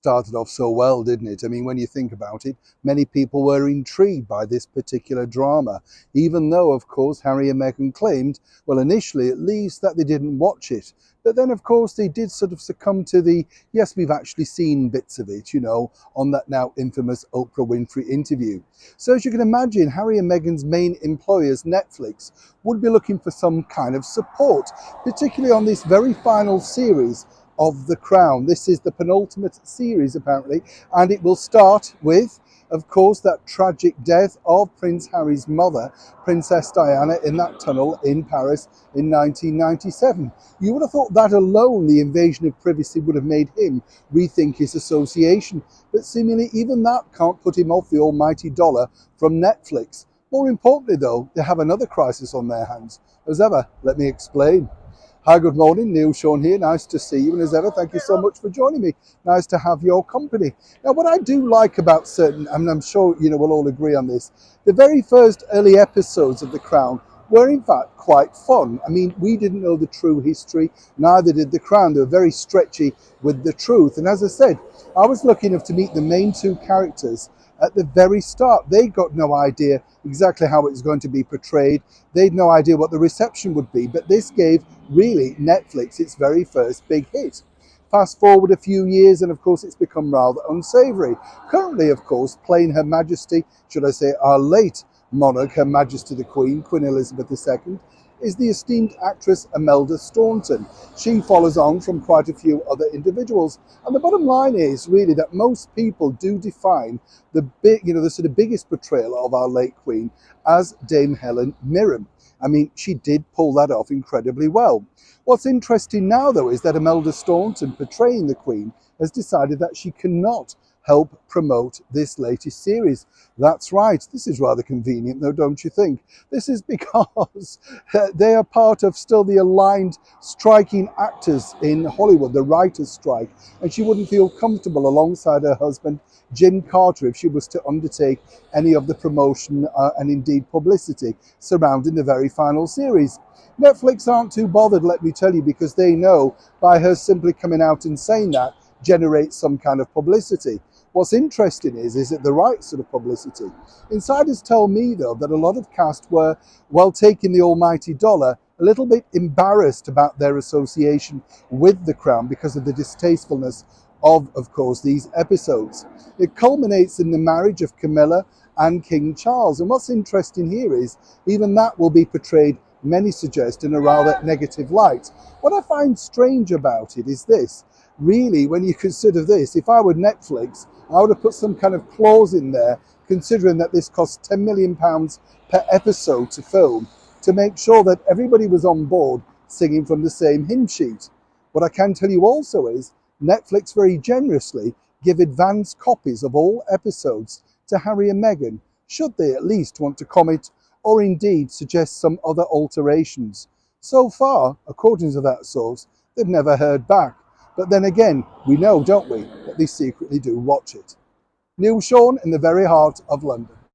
Started off so well, didn't it? I mean, when you think about it, many people were intrigued by this particular drama, even though, of course, Harry and Meghan claimed, well, initially at least, that they didn't watch it. But then, of course, they did sort of succumb to the, yes, we've actually seen bits of it, on that now infamous Oprah Winfrey interview. So as you can imagine, Harry and Meghan's main employers, Netflix, would be looking for some kind of support, particularly on this very final series of The Crown. This is the penultimate series, apparently, and it will start with, of course, that tragic death of Prince Harry's mother, Princess Diana, in that tunnel in Paris in 1997. You would have thought that alone, the invasion of privacy, would have made him rethink his association, but seemingly even that can't put him off the almighty dollar from Netflix. More importantly, though, they have another crisis on their hands. As ever, let me explain. Hi, good morning. Neil Sean here. Nice to see you. And as ever, thank you so much for joining me. Nice to have your company. Now, what I do like about certain, and I'm sure we'll all agree on this, the very first early episodes of The Crown were in fact quite fun. I mean, we didn't know the true history, neither did The Crown. They were very stretchy with the truth. And as I said, I was lucky enough to meet the main two characters at the very start. They got no idea exactly how it was going to be portrayed. They'd no idea what the reception would be, but this gave really Netflix its very first big hit. Fast forward a few years and of course it's become rather unsavoury. Currently, of course, playing Her Majesty, should I say our late monarch, Her Majesty the Queen Elizabeth II, is the esteemed actress Imelda Staunton. She follows on from quite a few other individuals. And the bottom line is really that most people do define the the sort of biggest portrayal of our late Queen as Dame Helen Mirren. I mean, she did pull that off incredibly well. What's interesting now, though, is that Imelda Staunton, portraying the Queen, has decided that she cannot help promote this latest series. That's right, this is rather convenient though, don't you think? This is because they are part of still the aligned striking actors in Hollywood, the writers' strike, and she wouldn't feel comfortable alongside her husband Jim Carter if she was to undertake any of the promotion and indeed publicity surrounding the very final series. Netflix aren't too bothered, let me tell you, because they know by her simply coming out and saying that generates some kind of publicity. What's interesting is it the right sort of publicity? Insiders tell me, though, that a lot of cast were, while taking the almighty dollar, a little bit embarrassed about their association with the Crown because of the distastefulness of course, these episodes. It culminates in the marriage of Camilla and King Charles. And what's interesting here is even that will be portrayed, many suggest, in a rather negative light. What I find strange about it is this. Really, when you consider this, if I were Netflix, I would have put some kind of clause in there, considering that this costs £10 million per episode to film, to make sure that everybody was on board singing from the same hymn sheet. What I can tell you also is Netflix very generously give advance copies of all episodes to Harry and Meghan, should they at least want to comment or indeed suggest some other alterations. So far, according to that source, they've never heard back. But then again, we know, don't we, that they secretly do watch it. Neil Sean in the very heart of London.